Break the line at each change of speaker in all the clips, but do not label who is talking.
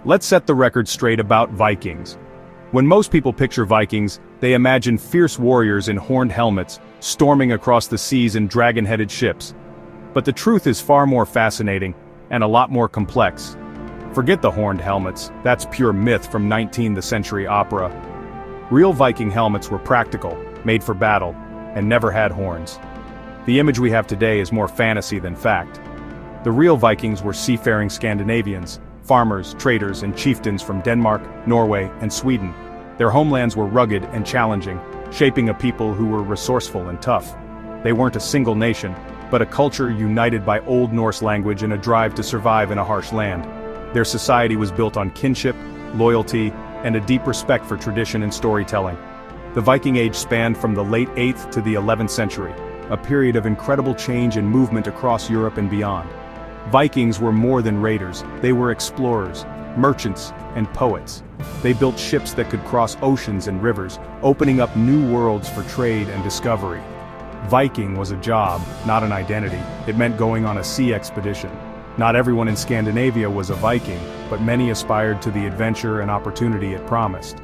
Let's set the record straight about Vikings. When most people picture Vikings, they imagine fierce warriors in horned helmets, storming across the seas in dragon-headed ships. But the truth is far more fascinating, and a lot more complex. Forget the horned helmets, that's pure myth from 19th century opera. Real Viking helmets were practical, made for battle, and never had horns. The image we have today is more fantasy than fact. The real Vikings were seafaring Scandinavians, farmers, traders, and chieftains from Denmark, Norway, and Sweden. Their homelands were rugged and challenging, shaping a people who were resourceful and tough. They weren't a single nation, but a culture united by Old Norse language and a drive to survive in a harsh land. Their society was built on kinship, loyalty, and a deep respect for tradition and storytelling. The Viking Age spanned from the late 8th to the 11th century, a period of incredible change and movement across Europe and beyond. Vikings were more than raiders, they were explorers, merchants, and poets. They built ships that could cross oceans and rivers, opening up new worlds for trade and discovery. Viking was a job, not an identity. It meant going on a sea expedition. Not everyone in Scandinavia was a Viking, but many aspired to the adventure and opportunity it promised.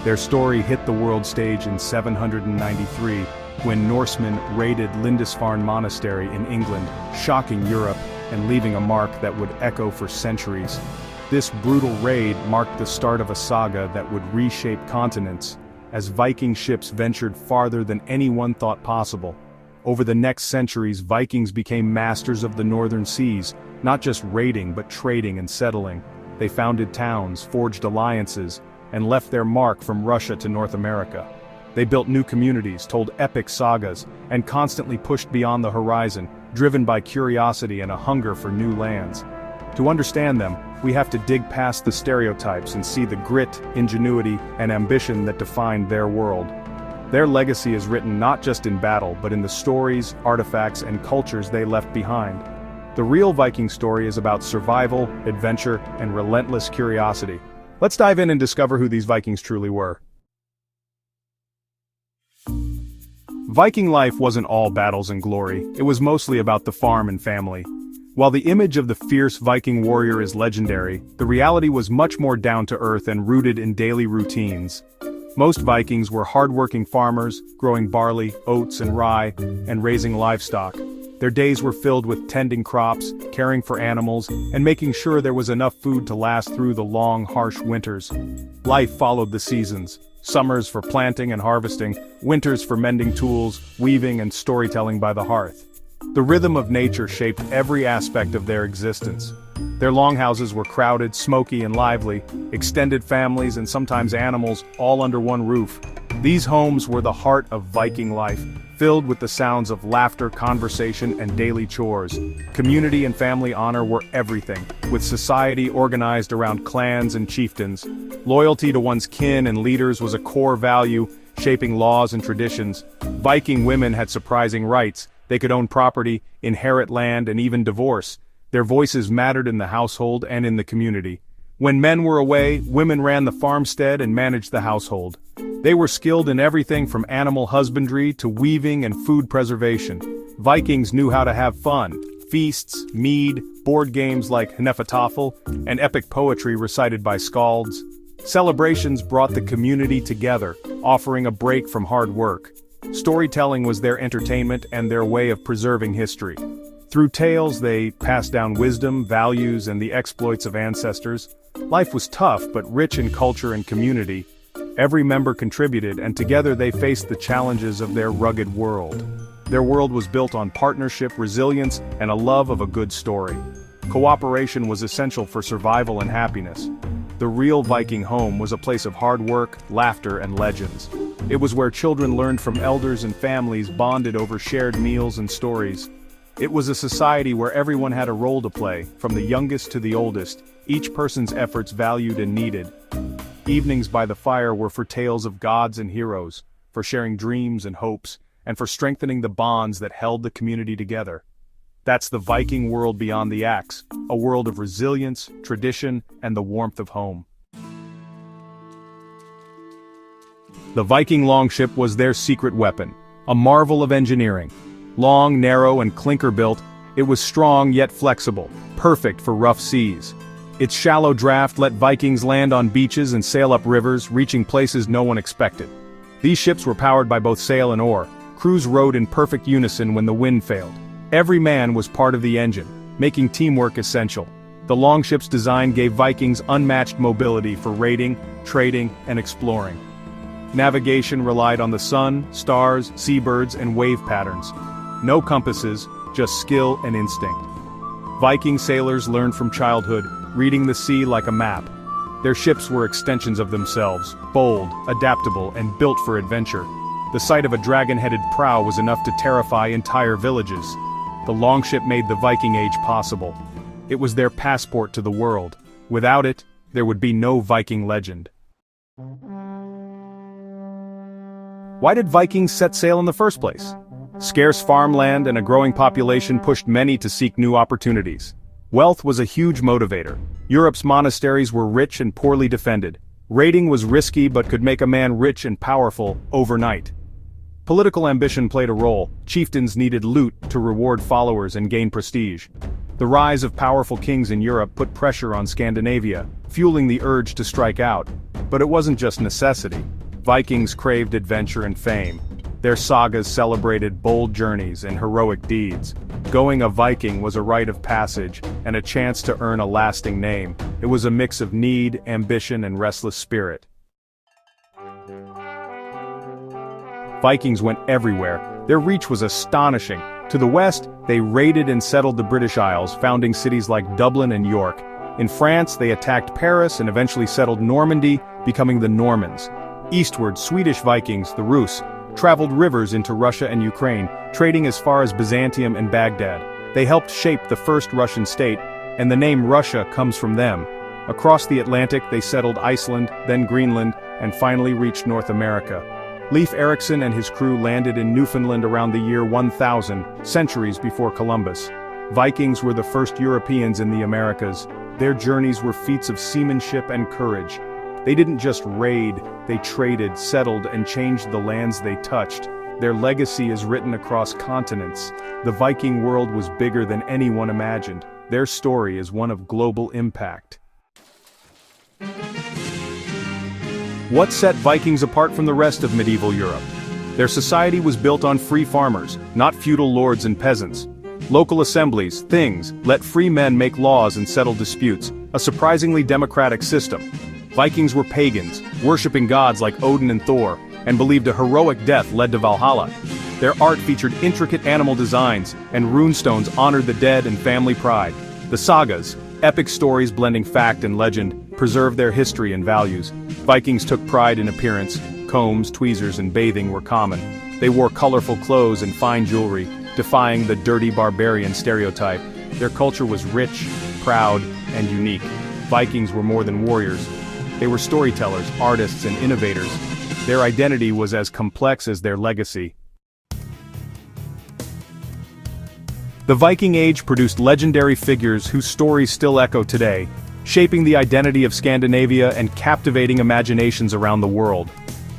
Their story hit the world stage in 793, when Norsemen raided Lindisfarne Monastery in England, shocking Europe and leaving a mark that would echo for centuries. This brutal raid marked the start of a saga that would reshape continents, as Viking ships ventured farther than anyone thought possible. Over the next centuries, Vikings became masters of the northern seas, not just raiding but trading and settling. They founded towns, forged alliances, and left their mark from Russia to North America. They built new communities, told epic sagas, and constantly pushed beyond the horizon, driven by curiosity and a hunger for new lands. To understand them, we have to dig past the stereotypes and see the grit, ingenuity, and ambition that defined their world. Their legacy is written not just in battle, but in the stories, artifacts, and cultures they left behind. The real Viking story is about survival, adventure, and relentless curiosity. Let's dive in and discover who these Vikings truly were. Viking life wasn't all battles and glory, it was mostly about the farm and family. While the image of the fierce Viking warrior is legendary, the reality was much more down-to-earth and rooted in daily routines. Most Vikings were hard-working farmers, growing barley, oats, and rye, and raising livestock. Their days were filled with tending crops, caring for animals, and making sure there was enough food to last through the long, harsh winters. Life followed the seasons. Summers for planting and harvesting, winters for mending tools, weaving and storytelling by the hearth. The rhythm of nature shaped every aspect of their existence. Their longhouses were crowded, smoky and lively, extended families and sometimes animals, all under one roof. These homes were the heart of Viking life, filled with the sounds of laughter, conversation, and daily chores. Community and family honor were everything, with society organized around clans and chieftains. Loyalty to one's kin and leaders was a core value, shaping laws and traditions. Viking women had surprising rights. They could own property, inherit land, and even divorce. Their voices mattered in the household and in the community. When men were away, women ran the farmstead and managed the household. They were skilled in everything from animal husbandry to weaving and food preservation. Vikings knew how to have fun. Feasts, mead, board games like Hnefatafl, and epic poetry recited by skalds. Celebrations brought the community together, offering a break from hard work. Storytelling was their entertainment and their way of preserving history. Through tales, they passed down wisdom, values, and the exploits of ancestors. Life was tough but rich in culture and community. Every member contributed, and together they faced the challenges of their rugged world. Their world was built on partnership, resilience, and a love of a good story. Cooperation was essential for survival and happiness. The real Viking home was a place of hard work, laughter, and legends. It was where children learned from elders and families bonded over shared meals and stories. It was a society where everyone had a role to play, from the youngest to the oldest, each person's efforts valued and needed. Evenings by the fire were for tales of gods and heroes, for sharing dreams and hopes, and for strengthening the bonds that held the community together. That's the Viking world beyond the axe, a world of resilience, tradition, and the warmth of home. The Viking longship was their secret weapon, a marvel of engineering. Long, narrow, and clinker-built, it was strong yet flexible, perfect for rough seas. Its shallow draft let Vikings land on beaches and sail up rivers, reaching places no one expected. These ships were powered by both sail and oar. Crews rowed in perfect unison when the wind failed. Every man was part of the engine, making teamwork essential. The Longships' design gave Vikings unmatched mobility for raiding, trading, and exploring. Navigation relied on the sun, stars, seabirds, and wave patterns. No compasses, just skill and instinct. Viking sailors learned from childhood, reading the sea like a map. Their ships were extensions of themselves, bold, adaptable, and built for adventure. The sight of a dragon-headed prow was enough to terrify entire villages. The Longship made the Viking Age possible. It was their passport to the world. Without it, there would be no Viking legend. Why did Vikings set sail in the first place? Scarce farmland and a growing population pushed many to seek new opportunities. Wealth was a huge motivator. Europe's monasteries were rich and poorly defended. Raiding was risky but could make a man rich and powerful overnight. Political ambition played a role. Chieftains needed loot to reward followers and gain prestige. The rise of powerful kings in Europe put pressure on Scandinavia, fueling the urge to strike out. But it wasn't just necessity. Vikings craved adventure and fame. Their sagas celebrated bold journeys and heroic deeds. Going a Viking was a rite of passage, and a chance to earn a lasting name. It was a mix of need, ambition, and restless spirit. Vikings went everywhere. Their reach was astonishing. To the west, they raided and settled the British Isles, founding cities like Dublin and York. In France, they attacked Paris and eventually settled Normandy, becoming the Normans. Eastward, Swedish Vikings, the Rus, traveled rivers into Russia and Ukraine, trading as far as Byzantium and Baghdad. They helped shape the first Russian state, and the name Russia comes from them. Across the Atlantic, they settled Iceland, then Greenland, and finally reached North America. Leif Erikson and his crew landed in Newfoundland around the year 1000, centuries before Columbus. Vikings were the first Europeans in the Americas. Their journeys were feats of seamanship and courage. They didn't just raid, they traded, settled, and changed the lands they touched. Their legacy is written across continents. The Viking world was bigger than anyone imagined. Their story is one of global impact. What set Vikings apart from the rest of medieval Europe? Their society was built on free farmers, not feudal lords and peasants. Local assemblies, things, let free men make laws and settle disputes, a surprisingly democratic system. Vikings were pagans, worshipping gods like Odin and Thor, and believed a heroic death led to Valhalla. Their art featured intricate animal designs, and runestones honored the dead and family pride. The sagas, epic stories blending fact and legend, preserved their history and values. Vikings took pride in appearance. Combs, tweezers, and bathing were common. They wore colorful clothes and fine jewelry, defying the dirty barbarian stereotype. Their culture was rich, proud, and unique. Vikings were more than warriors. They were storytellers, artists, and innovators. Their identity was as complex as their legacy. The Viking Age produced legendary figures whose stories still echo today, shaping the identity of Scandinavia and captivating imaginations around the world.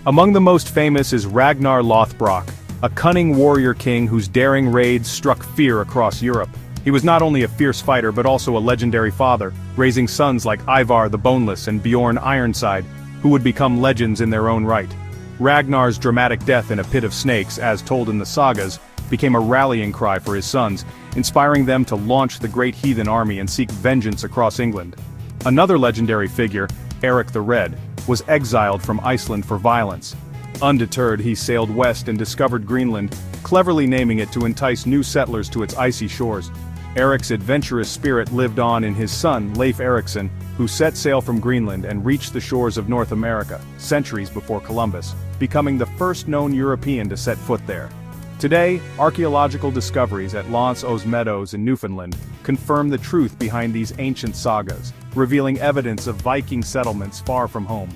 Among the most famous is Ragnar Lothbrok, a cunning warrior king whose daring raids struck fear across Europe. He was not only a fierce fighter but also a legendary father, raising sons like Ivar the Boneless and Bjorn Ironside, who would become legends in their own right. Ragnar's dramatic death in a pit of snakes, as told in the sagas, became a rallying cry for his sons, inspiring them to launch the great heathen army and seek vengeance across England. Another legendary figure, Eric the Red, was exiled from Iceland for violence. Undeterred, he sailed west and discovered Greenland, cleverly naming it to entice new settlers to its icy shores. Eric's adventurous spirit lived on in his son, Leif Erikson, who set sail from Greenland and reached the shores of North America, centuries before Columbus, becoming the first known European to set foot there. Today, archaeological discoveries at L'Anse aux Meadows in Newfoundland confirm the truth behind these ancient sagas, revealing evidence of Viking settlements far from home.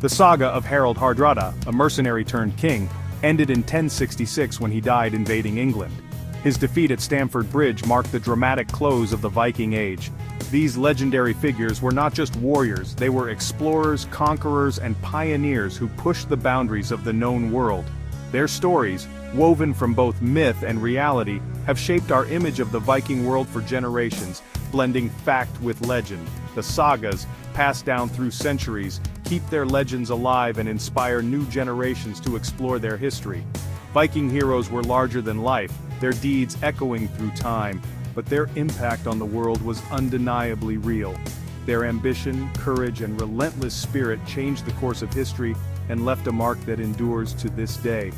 The saga of Harald Hardrada, a mercenary-turned-king, ended in 1066 when he died invading England. His defeat at Stamford Bridge marked the dramatic close of the Viking Age. These legendary figures were not just warriors, they were explorers, conquerors, and pioneers who pushed the boundaries of the known world. Their stories, woven from both myth and reality, have shaped our image of the Viking world for generations, blending fact with legend. The sagas, passed down through centuries, keep their legends alive and inspire new generations to explore their history. Viking heroes were larger than life, their deeds echoing through time, but their impact on the world was undeniably real. Their ambition, courage, and relentless spirit changed the course of history and left a mark that endures to this day.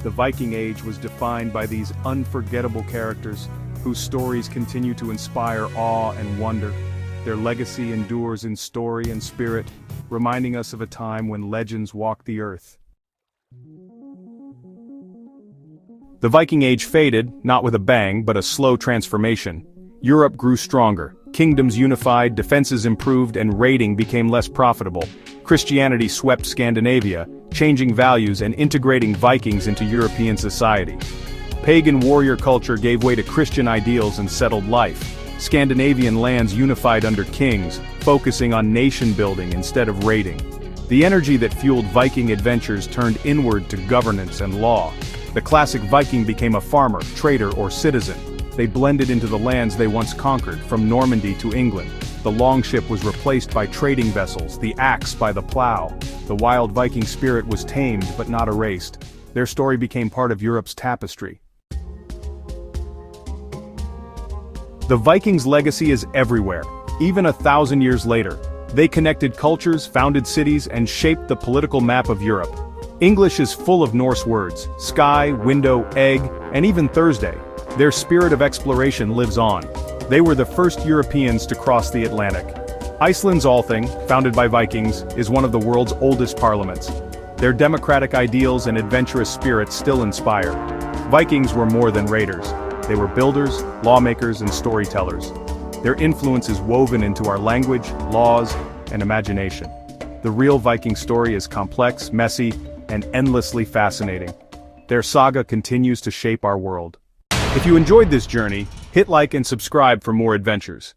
The Viking Age was defined by these unforgettable characters, whose stories continue to inspire awe and wonder. Their legacy endures in story and spirit, reminding us of a time when legends walked the earth. The Viking Age faded, not with a bang, but a slow transformation. Europe grew stronger, kingdoms unified, defenses improved, and raiding became less profitable. Christianity swept Scandinavia, changing values and integrating Vikings into European society. Pagan warrior culture gave way to Christian ideals and settled life. Scandinavian lands unified under kings, focusing on nation-building instead of raiding. The energy that fueled Viking adventures turned inward to governance and law. The classic Viking became a farmer, trader, or citizen. They blended into the lands they once conquered, from Normandy to England. The longship was replaced by trading vessels, the axe by the plow. The wild Viking spirit was tamed but not erased. Their story became part of Europe's tapestry. The Vikings' legacy is everywhere, even 1,000 years later. They connected cultures, founded cities, and shaped the political map of Europe. English is full of Norse words: sky, window, egg, and even Thursday. Their spirit of exploration lives on. They were the first Europeans to cross the Atlantic. Iceland's Althing, founded by Vikings, is one of the world's oldest parliaments. Their democratic ideals and adventurous spirit still inspire. Vikings were more than raiders. They were builders, lawmakers, and storytellers. Their influence is woven into our language, laws, and imagination. The real Viking story is complex, messy, and endlessly fascinating. Their saga continues to shape our world. If you enjoyed this journey, hit like and subscribe for more adventures.